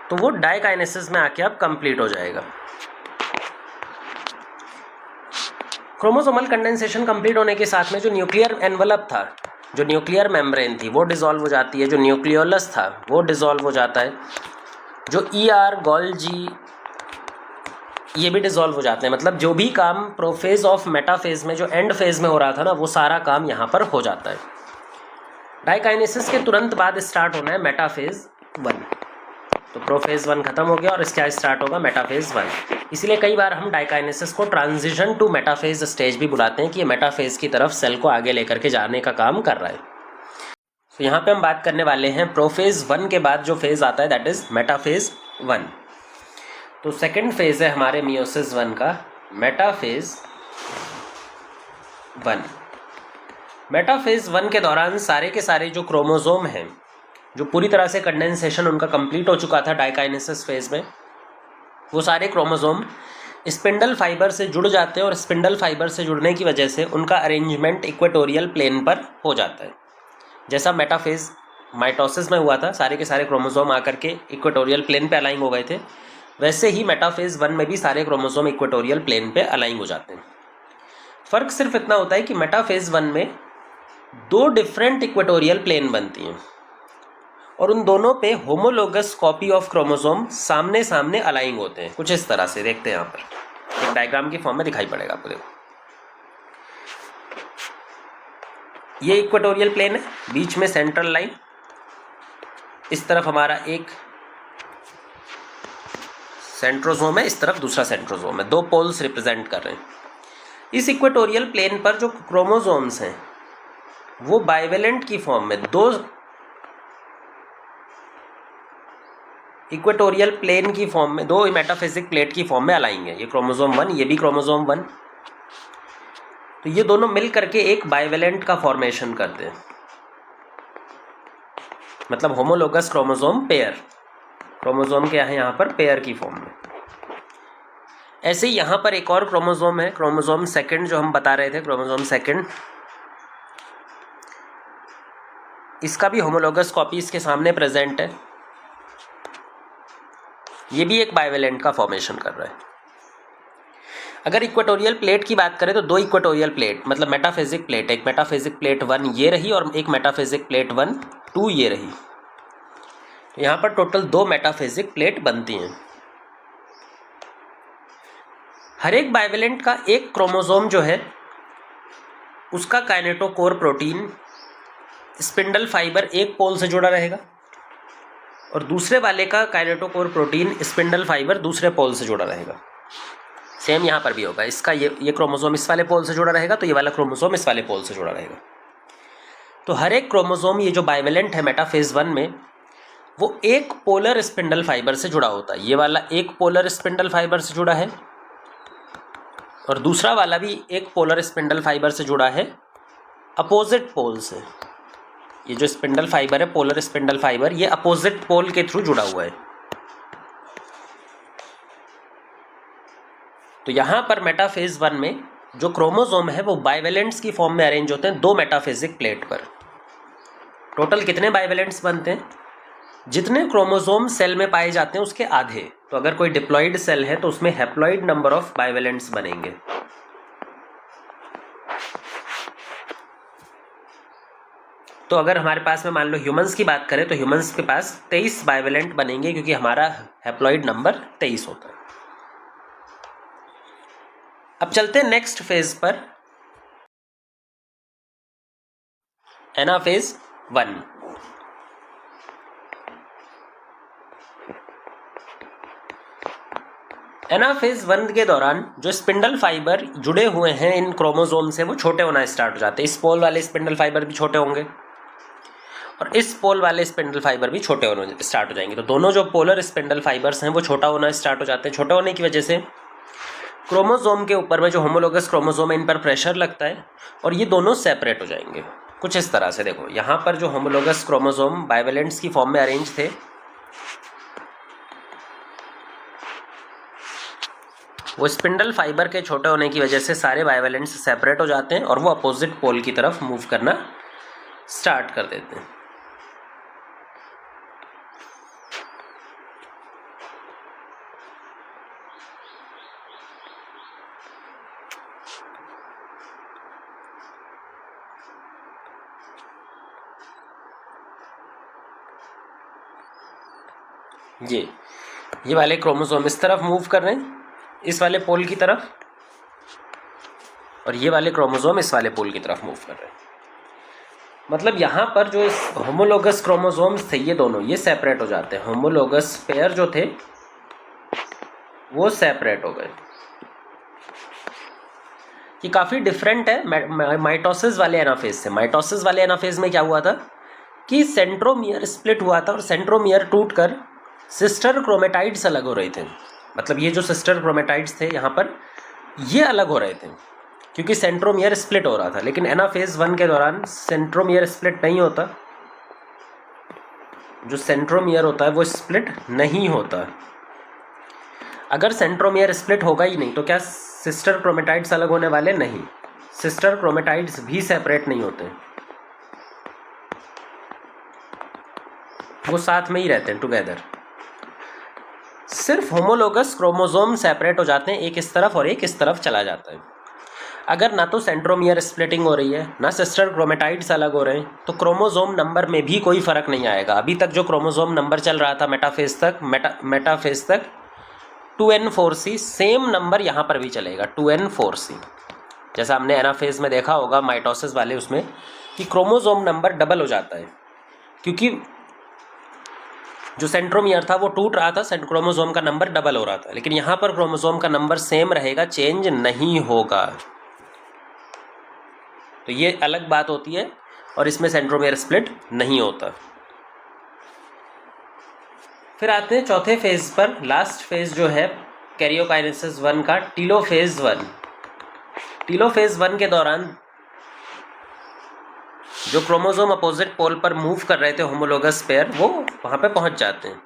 तो वो डाइकाइनेसिस में आके अब कंप्लीट हो जाएगा। क्रोमोसोमल कंडेंसेशन कंप्लीट होने के साथ में जो न्यूक्लियर एनवलप था, जो न्यूक्लियर मेम्ब्रेन थी, वो डिसॉल्व हो जाती है। जो न्यूक्लियोलस था वो डिसॉल्व हो जाता है। जो ईआर, गोल्जी, ये भी डिसॉल्व हो जाते हैं। मतलब जो भी काम प्रोफेज ऑफ मेटाफेज में, जो एंड फेज में हो रहा था ना, वो सारा काम यहाँ पर हो जाता है। डाइकाइनेसिस के तुरंत बाद स्टार्ट होना है मेटाफेज 1। तो प्रोफेज 1 खत्म हो गया और इसका स्टार्ट होगा मेटाफेज 1। इसलिए कई बार हम डाइकाइनेसिस को ट्रांजिशन टू मेटाफेज स्टेज भी बुलाते हैं कि ये मेटाफेज की तरफ सेल को आगे लेकर के जाने का काम कर रहा है। तो यहाँ पे हम बात करने वाले हैं प्रोफेज 1 के बाद जो फेज आता है, दैट इज मेटाफेज 1। तो सेकेंड फेज है हमारे मियोसिस 1 का, मेटाफेज 1। मेटाफेज 1 के दौरान सारे के सारे जो क्रोमोसोम हैं, जो पूरी तरह से कंडेंसेशन उनका कंप्लीट हो चुका था डाइकाइनेसिस फेज में, वो सारे क्रोमोसोम स्पिंडल फाइबर से जुड़ जाते हैं और स्पिंडल फाइबर से जुड़ने की वजह से उनका अरेंजमेंट इक्वेटोरियल प्लेन पर हो जाता है। जैसा मेटाफेज माइटोसिस में हुआ था, सारे के सारे क्रोमोसोम आकर के इक्वेटोरियल प्लेन पे अलाइन हो गए थे, वैसे ही मेटाफेज 1 में भी सारे क्रोमोसोम इक्वेटोरियल प्लेन पे अलाइन हो जाते हैं। फ़र्क सिर्फ इतना होता है कि मेटाफेज 1 में 2 डिफरेंट इक्वेटोरियल प्लेन बनती हैं और उन दोनों पे होमोलोगस कॉपी ऑफ क्रोमोसोम सामने सामने अलाइन होते हैं। कुछ इस तरह से देखते हैं, यहाँ पर एक डायग्राम की फॉर्म में दिखाई पड़ेगा आपको। देखो, ये इक्वेटोरियल प्लेन है, बीच में सेंट्रल लाइन, इस तरफ हमारा एक सेंट्रोसोम है, इस तरफ दूसरा सेंट्रोसोम है, 2 पोल्स रिप्रेजेंट कर रहे हैं। इस इक्वेटोरियल प्लेन पर जो क्रोमोसोम्स हैं वो बाइवेलेंट की फॉर्म में 2 इक्वेटोरियल प्लेन की फॉर्म में, 2 मेटाफिजिक प्लेट की फॉर्म में अलाइन है। ये क्रोमोसोम 1, ये भी क्रोमोसोम 1, तो ये दोनों मिल करके एक बाइवेलेंट का फॉर्मेशन करते हैं, मतलब होमोलोगस क्रोमोसोम पेयर। क्रोमोसोम क्या है यहाँ पर? पेयर की फॉर्म में। ऐसे ही यहाँ पर एक और क्रोमोसोम है, क्रोमोसोम सेकंड, जो हम बता रहे थे, क्रोमोसोम सेकंड, इसका भी होमोलोगस कॉपी इसके सामने प्रेजेंट है। ये भी एक बाइवेलेंट का फॉर्मेशन कर रहा है। अगर इक्वेटोरियल प्लेट की बात करें तो 2 इक्वेटोरियल प्लेट, मतलब मेटाफिजिक प्लेट, एक मेटाफिजिक प्लेट 1 ये रही और एक मेटाफिजिक प्लेट 1, 2 ये रही। तो यहाँ पर टोटल 2 मेटाफिजिक प्लेट बनती हैं। हर एक बाइवेलेंट का एक क्रोमोसोम जो है उसका काइनेटोकोर प्रोटीन स्पिंडल फाइबर एक पोल से जुड़ा रहेगा और दूसरे वाले का काइनेटोकोर प्रोटीन स्पिंडल फाइबर दूसरे पोल से जुड़ा रहेगा। सेम यहाँ पर भी होगा, इसका ये क्रोमोसोम इस वाले पोल से जुड़ा रहेगा तो ये वाला क्रोमोसोम इस वाले पोल से जुड़ा रहेगा। तो हर एक क्रोमोसोम, ये जो बाइवेलेंट है मेटाफेज 1 में, वो एक पोलर स्पिंडल फाइबर से जुड़ा होता है। ये वाला एक पोलर स्पिंडल फाइबर से जुड़ा है और दूसरा वाला भी एक पोलर स्पिंडल फाइबर से जुड़ा है अपोजिट पोल से। ये जो स्पिंडल फाइबर है, पोलर स्पिंडल फाइबर, ये अपोजिट पोल के थ्रू जुड़ा हुआ है। तो यहाँ पर मेटाफेज 1 में जो क्रोमोसोम है वो बाइवेलेंट्स की फॉर्म में अरेंज होते हैं 2 मेटाफिजिक प्लेट पर। टोटल कितने बाइवेलेंट्स बनते हैं? जितने क्रोमोसोम सेल में पाए जाते हैं उसके आधे। तो अगर कोई डिप्लॉइड सेल है तो उसमें हैप्लॉइड नंबर ऑफ बाइवेलेंट्स बनेंगे। तो अगर हमारे पास में मान लो ह्यूमंस की बात करें तो ह्यूमंस के पास 23 बाइवेलेंट बनेंगे क्योंकि हमारा हैप्लॉइड नंबर 23 होता है। अब चलते हैं नेक्स्ट फेज पर, एनाफेज 1। एनाफेज 1 के दौरान जो स्पिंडल फाइबर जुड़े हुए हैं इन क्रोमोसोम से वो छोटे होना स्टार्ट हो जाते हैं। इस पोल वाले स्पिंडल फाइबर भी छोटे होंगे और इस पोल वाले स्पिंडल फाइबर भी छोटे होने स्टार्ट हो जाएंगे। तो दोनों जो पोलर स्पिंडल फाइबर्स हैं वो छोटा होना स्टार्ट हो जाते हैं। छोटे होने की वजह से क्रोमोसोम के ऊपर में जो होमोलोगस क्रोमोसोम है इन पर प्रेशर लगता है और ये दोनों सेपरेट हो जाएंगे। कुछ इस तरह से देखो, यहाँ पर जो होमोलोगस क्रोमोसोम बाइवेलेंट्स की फॉर्म में अरेंज थे वो स्पिंडल फाइबर के छोटे होने की वजह से सारे बाइवेलेंट्स सेपरेट हो जाते हैं और वो अपोजिट पोल की तरफ मूव करना स्टार्ट कर देते हैं। ये वाले क्रोमोसोम इस तरफ मूव कर रहे हैं, इस वाले पोल की तरफ, और ये वाले क्रोमोसोम इस वाले पोल की तरफ मूव कर रहे हैं। मतलब यहाँ पर जो इस होमोलोगस क्रोमोसोम्स थे ये दोनों ये सेपरेट हो जाते हैं। होमोलोगस पेयर जो थे वो सेपरेट हो गए। ये काफ़ी डिफरेंट है माइटोसिस वाले एनाफेज से। माइटोसिस वाले एनाफेज में क्या हुआ था कि सेंट्रोमियर स्प्लिट हुआ था और सेंट्रोमियर टूटकर सिस्टर क्रोमेटाइड्स अलग हो रहे थे। मतलब ये जो सिस्टर क्रोमेटाइड्स थे यहाँ पर ये अलग हो रहे थे क्योंकि सेंट्रोमियर स्प्लिट हो रहा था। लेकिन एनाफेज 1 के दौरान सेंट्रोमियर स्प्लिट नहीं होता। जो सेंट्रोमियर होता है वो स्प्लिट नहीं होता। अगर सेंट्रोमियर स्प्लिट होगा ही नहीं तो क्या सिस्टर क्रोमेटाइड्स अलग होने वाले? नहीं, सिस्टर क्रोमेटाइड्स भी सेपरेट नहीं होते। वो साथ में ही रहते हैं टुगेदर। सिर्फ होमोलोगस क्रोमोसोम सेपरेट हो जाते हैं, एक इस तरफ और एक इस तरफ चला जाता है। अगर ना तो सेंट्रोमियर स्प्लिटिंग हो रही है ना सिस्टर क्रोमेटाइड्स अलग हो रहे हैं, तो क्रोमोसोम नंबर में भी कोई फ़र्क नहीं आएगा। अभी तक जो क्रोमोसोम नंबर चल रहा था मेटाफेज तक 2n4c, सेम नंबर यहाँ पर भी चलेगा 2n4c। जैसा हमने एनाफेज में देखा होगा माइटोसिस वाले उसमें कि क्रोमोसोम नंबर डबल हो जाता है, क्योंकि जो सेंट्रोमियर था वो टूट रहा था, क्रोमोसोम का नंबर डबल हो रहा था। लेकिन यहाँ पर क्रोमोसोम का नंबर सेम रहेगा, चेंज नहीं होगा। तो ये अलग बात होती है और इसमें सेंट्रोमियर स्प्लिट नहीं होता। फिर आते हैं चौथे फेज पर, लास्ट फेज जो है कैरियोकाइनेसिस 1 का, टीलोफेज 1। टीलोफेज 1 के दौरान जो क्रोमोसोम अपोजिट पोल पर मूव कर रहे थे होमोलोगस पेयर, वो वहाँ पे पहुँच जाते हैं।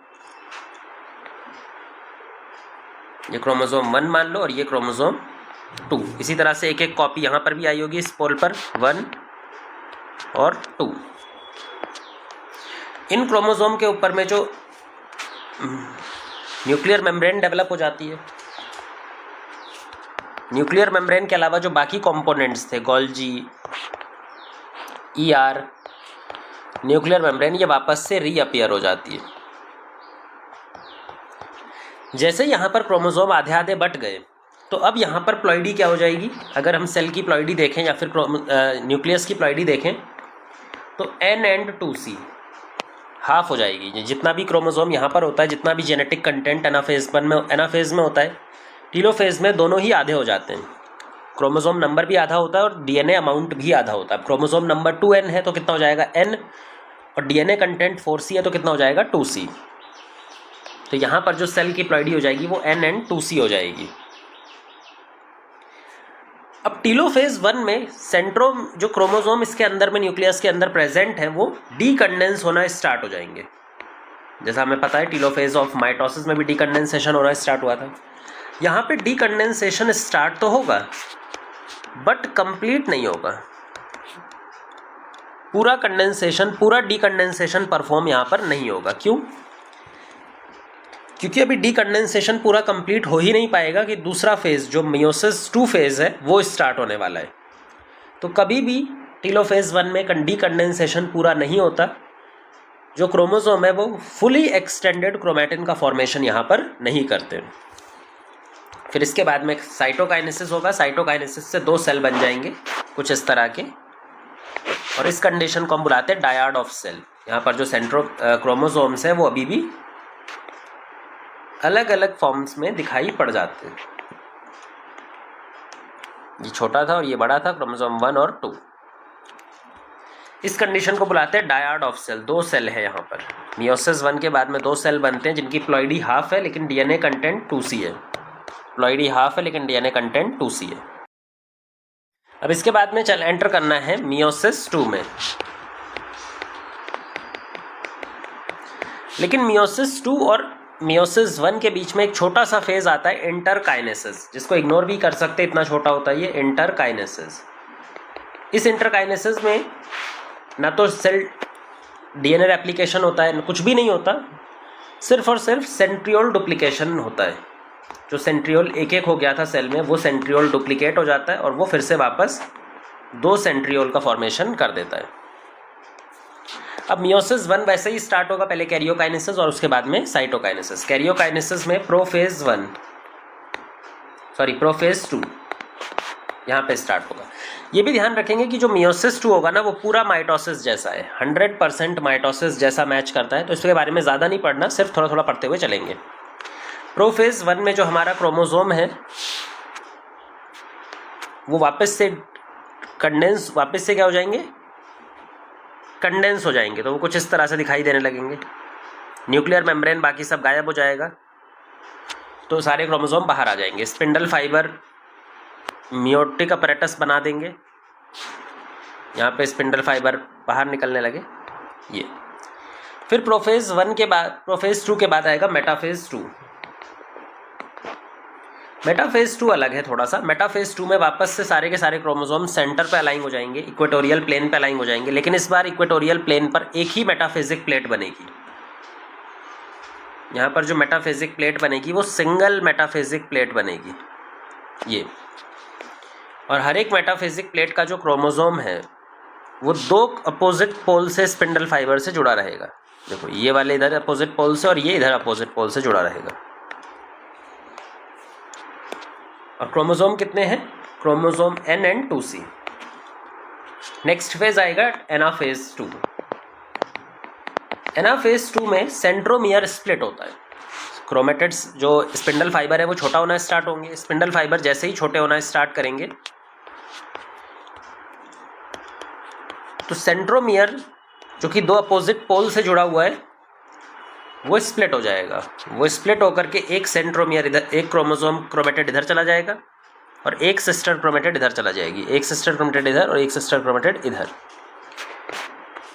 ये क्रोमोसोम 1 मान लो और ये क्रोमोसोम 2। इसी तरह से एक एक कॉपी यहाँ पर भी आई होगी इस पोल पर, 1 और 2। इन क्रोमोसोम के ऊपर में जो न्यूक्लियर मेम्ब्रेन डेवलप हो जाती है, न्यूक्लियर मेम्ब्रेन के अलावा जो बाकी कंपोनेंट्स थे, गोल्जी, ER, न्यूक्लियर मेम्ब्रेन, ये वापस से रीअपियर हो जाती है। जैसे यहाँ पर क्रोमोसोम आधे आधे बट गए, तो अब यहाँ पर प्लॉइडी क्या हो जाएगी। अगर हम सेल की प्लॉइडी देखें या फिर न्यूक्लियस की प्लॉइडी देखें, तो N and 2C हाफ हो जाएगी। जितना भी क्रोमोसोम यहाँ पर होता है, जितना भी जेनेटिक कंटेंट एनाफेज में होता है, टीलोफेज में दोनों ही आधे हो जाते हैं। क्रोमोसोम नंबर भी आधा होता है और DNA अमाउंट भी आधा होता है। क्रोमोसोम नंबर 2n है तो कितना हो जाएगा n, और DNA कंटेंट 4c है तो कितना हो जाएगा 2c। तो यहाँ पर जो सेल की प्लॉइडी हो जाएगी वो N and 2c हो जाएगी। अब टीलोफेज 1 में सेंट्रोम जो क्रोमोसोम इसके अंदर में न्यूक्लियस के अंदर प्रेजेंट है, वो डीकंडेंस होना स्टार्ट हो जाएंगे। जैसा हमें पता है टीलोफेज ऑफ माइटोसिस में भी डीकंडेंसेशन होना स्टार्ट हुआ था। यहाँ पे डीकंडेंसेशन स्टार्ट तो होगा बट कंप्लीट नहीं होगा। पूरा डीकंडेंसेशन परफॉर्म यहाँ पर नहीं होगा। क्यों? क्योंकि अभी डीकंडेंसेशन पूरा कंप्लीट हो ही नहीं पाएगा कि दूसरा फेज जो मियोसिस 2 फेज है वो स्टार्ट होने वाला है। तो कभी भी टीलोफेज 1 में डीकंडेंसेशन पूरा नहीं होता। जो क्रोमोसोम है वो फुली एक्सटेंडेड क्रोमैटिन का फॉर्मेशन यहाँ पर नहीं करते। फिर इसके बाद में साइटोकाइनेसिस होगा। साइटोकाइनेसिस से 2 सेल बन जाएंगे कुछ इस तरह के, और इस कंडीशन को हम बुलाते हैं डायड ऑफ सेल। यहाँ पर जो क्रोमोसोम्स हैं वो अभी भी अलग अलग फॉर्म्स में दिखाई पड़ जाते हैं। ये छोटा था और ये बड़ा था, क्रोमोसोम 1 और 2। इस कंडीशन को बुलाते हैं डायड ऑफ सेल। 2 सेल है यहाँ पर। मियोसिस 1 के बाद में 2 सेल बनते हैं जिनकी प्लॉइडी हाफ है लेकिन DNA कंटेंट 2C है। प्लॉइडी हाफ है लेकिन DNA कंटेंट 2C है। अब इसके बाद में एंटर करना है मियोसिस 2 में। लेकिन मियोसिस 2 और मियोसिस 1 के बीच में एक छोटा सा फेज आता है इंटरकाइनेसिस, जिसको इग्नोर भी कर सकते, इतना छोटा होता है ये इंटरकाइनेसिस। इस इंटरकाइनेसिस में ना तो सेल DNA रेप्लिकेशन होता है, कुछ भी नहीं होता, सिर्फ और सिर्फ सेंट्रियोल डुप्लीकेशन होता है। जो सेंट्रियोल एक हो गया था सेल में, वो सेंट्रियोल डुप्लीकेट हो जाता है और वो फिर से वापस 2 सेंट्रियोल का फॉर्मेशन कर देता है। अब मियोसिस 1 वैसे ही स्टार्ट होगा, पहले कैरियोकाइनेसिस और उसके बाद में साइटोकाइनेसिस। कैरियोकाइनेसिस में प्रोफेज 2 यहाँ पे स्टार्ट होगा। ये भी ध्यान रखेंगे कि जो मियोसिस 2 होगा ना, वो पूरा माइटोसिस जैसा है, 100% माइटोसिस जैसा मैच करता है। तो इसके बारे में ज़्यादा नहीं पढ़ना, सिर्फ थोड़ा थोड़ा पढ़ते हुए चलेंगे। प्रोफेज 1 में जो हमारा क्रोमोसोम है वो वापस से क्या हो जाएंगे, कंडेंस हो जाएंगे। तो वो कुछ इस तरह से दिखाई देने लगेंगे। न्यूक्लियर मेम्ब्रेन बाकी सब गायब हो जाएगा, तो सारे क्रोमोसोम बाहर आ जाएंगे। स्पिंडल फाइबर मियोटिक अपरेटस बना देंगे, यहाँ पे स्पिंडल फाइबर बाहर निकलने लगे ये। फिर प्रोफेज 2 के बाद आएगा मेटाफेज 2। मेटाफेज 2 अलग है थोड़ा सा। मेटाफेज 2 में वापस से सारे के सारे क्रोमोसोम सेंटर पे अलाइन हो जाएंगे, इक्वेटोरियल प्लेन पे अलाइन हो जाएंगे। लेकिन इस बार इक्वेटोरियल प्लेन पर एक ही मेटाफेजिक प्लेट बनेगी। यहाँ पर जो मेटाफेजिक प्लेट बनेगी वो सिंगल मेटाफेजिक प्लेट बनेगी ये, और हर एक मेटाफेजिक प्लेट का जो क्रोमोसोम है वो 2 अपोजिट पोल से स्पिंडल फाइबर से जुड़ा रहेगा। देखो ये वाले इधर अपोजिट पोल से और ये इधर अपोजिट पोल से जुड़ा रहेगा। और क्रोमोसोम कितने हैं? Chromosome N and 2C। Next phase आएगा एनाफेज 2। एनाफेज 2 में सेंट्रोमियर स्प्लिट होता है। क्रोमेटिड्स जो स्पिंडल फाइबर है वो छोटा होना स्टार्ट होंगे। स्पिंडल फाइबर जैसे ही छोटे होना स्टार्ट करेंगे तो सेंट्रोमियर जो कि 2 अपोजिट पोल से जुड़ा हुआ है वो स्प्लिट हो जाएगा। वो स्प्लिट होकर के एक सेंट्रोमियर इधर, एक क्रोमोसोम क्रोमेटिड इधर चला जाएगा और एक सिस्टर क्रोमेटिड इधर चला जाएगी। एक सिस्टर क्रोमेटिड इधर और एक सिस्टर क्रोमेटिड इधर।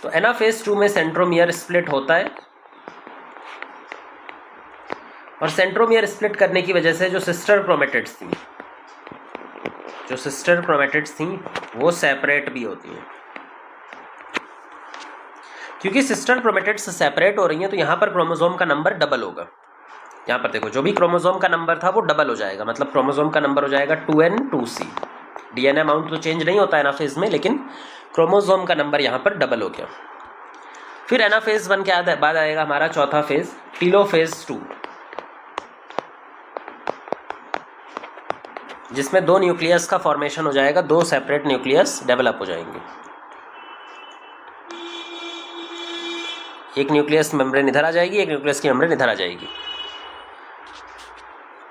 तो एनाफेज 2 में सेंट्रोमियर स्प्लिट होता है और सेंट्रोमियर स्प्लिट करने की वजह से जो सिस्टर क्रोमेटिड्स थी वो सेपरेट भी होती हैं। क्योंकि सिस्टर क्रोमेटिड्स सेपरेट हो रही हैं तो यहाँ पर क्रोमोसोम का नंबर डबल होगा। यहाँ पर देखो जो भी क्रोमोसोम का नंबर था वो डबल हो जाएगा, मतलब क्रोमोसोम का नंबर हो जाएगा 2N 2C। DNA अमाउंट तो चेंज नहीं होता है एनाफेज में, लेकिन क्रोमोसोम का नंबर यहाँ पर डबल हो गया। फिर एनाफेज 1 के बाद आएगा हमारा चौथा फेज टीलोफेज 2, जिसमें 2 न्यूक्लियस का फॉर्मेशन हो जाएगा। 2 सेपरेट न्यूक्लियस डेवलप हो जाएंगे। एक न्यूक्लियस मेम्ब्रेन इधर आ जाएगी, एक न्यूक्लियस की मेम्ब्रेन इधर आ जाएगी।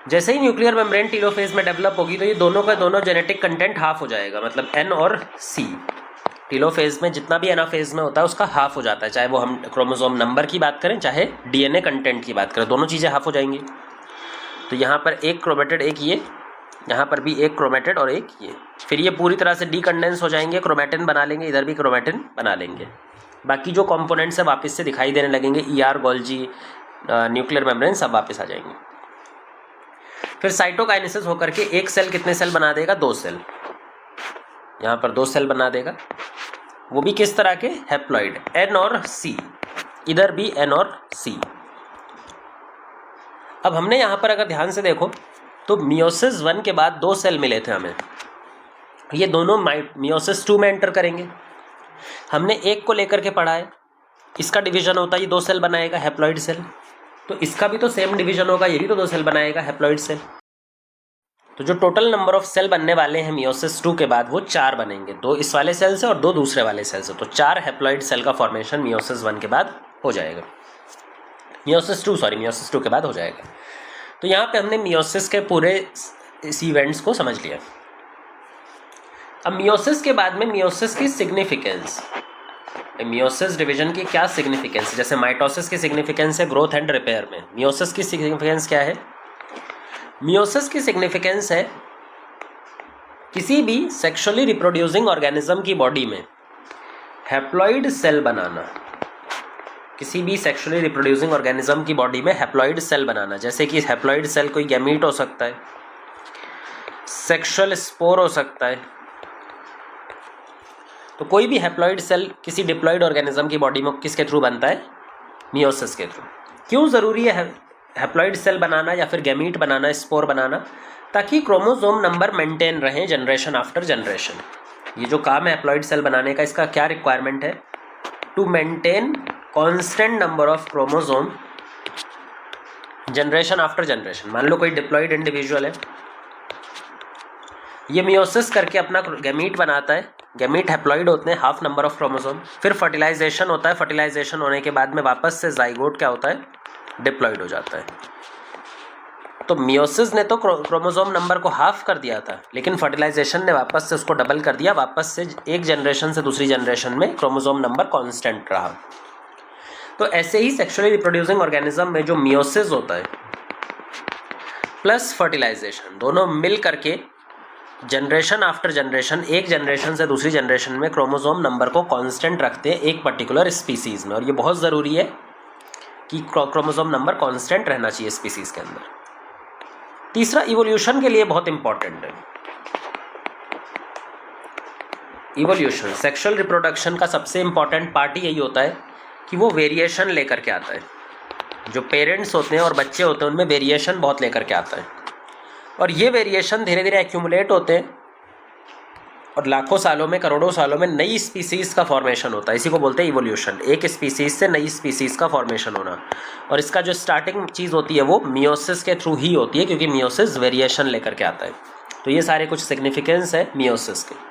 जैसे ही न्यूक्लियर मेम्ब्रेन टीलोफेज में डेवलप होगी तो ये दोनों का दोनों जेनेटिक कंटेंट हाफ हो जाएगा, मतलब N और C। टीलोफेज में जितना भी एनाफेज में होता है उसका हाफ हो जाता है, चाहे वो हम क्रोमोसोम नंबर की बात करें चाहे DNA कंटेंट की बात करें, दोनों चीज़ें हाफ हो जाएंगी। तो यहाँ पर एक क्रोमेटिड, एक ये, यहाँ पर भी एक क्रोमेटिड और एक ये। फिर ये पूरी तरह से डीकंडेंस हो जाएंगे, क्रोमेटिन बना लेंगे, इधर भी क्रोमेटिन बना लेंगे। बाकी जो कंपोनेंट्स है वापस से दिखाई देने लगेंगे, ER, गोल्जी, न्यूक्लियर मेम्ब्रेन सब वापस आ जाएंगे। फिर साइटोकाइनेसिस होकर के एक सेल कितने सेल बना देगा? 2 सेल। यहाँ पर 2 सेल बना देगा, वो भी किस तरह के? हैप्लॉइड, N और C। इधर भी N और C। अब हमने यहाँ पर अगर ध्यान से देखो तो मियोसिस 1 के बाद 2 सेल मिले थे हमें, ये दोनों मियोसिस 2 में एंटर करेंगे। हमने एक को लेकर के पढ़ा है, इसका डिवीजन होता है, ये 2 सेल बनाएगा हैप्लॉइड सेल। तो इसका भी तो सेम डिवीजन होगा, ये भी तो 2 सेल बनाएगा हैप्लॉइड सेल। तो जो टोटल नंबर ऑफ सेल बनने वाले हैं मियोसिस 2 के बाद वो 4 बनेंगे, 2 इस वाले सेल से और 2 दूसरे वाले सेल से। तो 4 हैप्लॉइड सेल का फॉर्मेशन मियोसिस 1 के बाद हो जाएगा, मियोसिस 2 के बाद हो जाएगा। तो यहाँ पे हमने मियोसिस के पूरे इस इवेंट्स को समझ लिया। अब मियोसिस के बाद में मियोसिस की सिग्निफिकेंस, मियोसिस डिवीजन की क्या सिग्निफिकेंस, जैसे माइटोसिस की सिग्निफिकेंस है ग्रोथ एंड रिपेयर में, मियोसिस की सिग्निफिकेंस क्या है? मियोसिस की सिग्निफिकेंस है किसी भी सेक्सुअली रिप्रोड्यूसिंग ऑर्गेनिज्म की बॉडी में हैप्लॉइड सेल बनाना। किसी भी सेक्सुअली रिप्रोड्यूसिंग ऑर्गेनिज्म की बॉडी में हैप्लॉइड सेल बनाना, जैसे कि हैप्लॉइड सेल कोई गैमीट हो सकता है, सेक्सुअल स्पोर हो सकता है। तो कोई भी हैप्लॉइड सेल किसी डिप्लॉइड ऑर्गेनिज्म की बॉडी में किसके थ्रू बनता है? मियोसिस के थ्रू। क्यों ज़रूरी है हैप्लॉइड सेल बनाना या फिर गैमीट बनाना, स्पोर बनाना? ताकि क्रोमोसोम नंबर मेंटेन रहे जनरेशन आफ्टर जनरेशन। ये जो काम है हैप्लॉइड सेल बनाने का, इसका क्या रिक्वायरमेंट है? To maintain constant number of chromosome generation after generation. मान लो कोई डिप्लॉइड इंडिविजुअल है, ये मियोसिस करके अपना गैमीट बनाता है, गैमीट हैप्लॉइड होते हैं, हाफ नंबर ऑफ क्रोमोसोम। फिर फर्टिलाइजेशन होता है, फर्टिलाइजेशन होने के बाद में वापस से जाइगोट क्या होता है? डिप्लॉइड हो जाता है। तो मियोसिस ने तो क्रोमोसोम नंबर को हाफ कर दिया था, लेकिन फर्टिलाइजेशन ने वापस से उसको डबल कर दिया, वापस से एक जनरेशन से दूसरी जनरेशन में क्रोमोसोम नंबर कांस्टेंट रहा। तो ऐसे ही सेक्सुअली रिप्रोड्यूसिंग ऑर्गेनिज्म में जो मियोसिस होता है प्लस फर्टिलाइजेशन, दोनों मिल करके जनरेशन आफ्टर जनरेशन, एक जनरेशन से दूसरी जनरेशन में क्रोमोसोम नंबर को कांस्टेंट रखते हैं एक पर्टिकुलर स्पीसीज़ में। और ये बहुत ज़रूरी है कि क्रोमोसोम नंबर कांस्टेंट रहना चाहिए स्पीसीज़ के अंदर। तीसरा, इवोल्यूशन के लिए बहुत इंपॉर्टेंट है। इवोल्यूशन, सेक्सुअल रिप्रोडक्शन का सबसे इंपॉर्टेंट पार्ट यही होता है कि वो वेरिएशन लेकर के आता है। जो पेरेंट्स होते हैं और बच्चे होते हैं उनमें वेरिएशन बहुत लेकर के आता है, और ये वेरिएशन धीरे धीरे एक्यूमुलेट होते हैं और लाखों सालों में, करोड़ों सालों में नई स्पीसीज़ का फॉर्मेशन होता है। इसी को बोलते हैं इवोल्यूशन, एक स्पीसीज़ से नई स्पीसीज़ का फॉर्मेशन होना। और इसका जो स्टार्टिंग चीज़ होती है वो मियोसिस के थ्रू ही होती है, क्योंकि मियोसिस वेरिएशन लेकर के आता है। तो ये सारे कुछ सिग्निफिकेंस है मियोसिस के।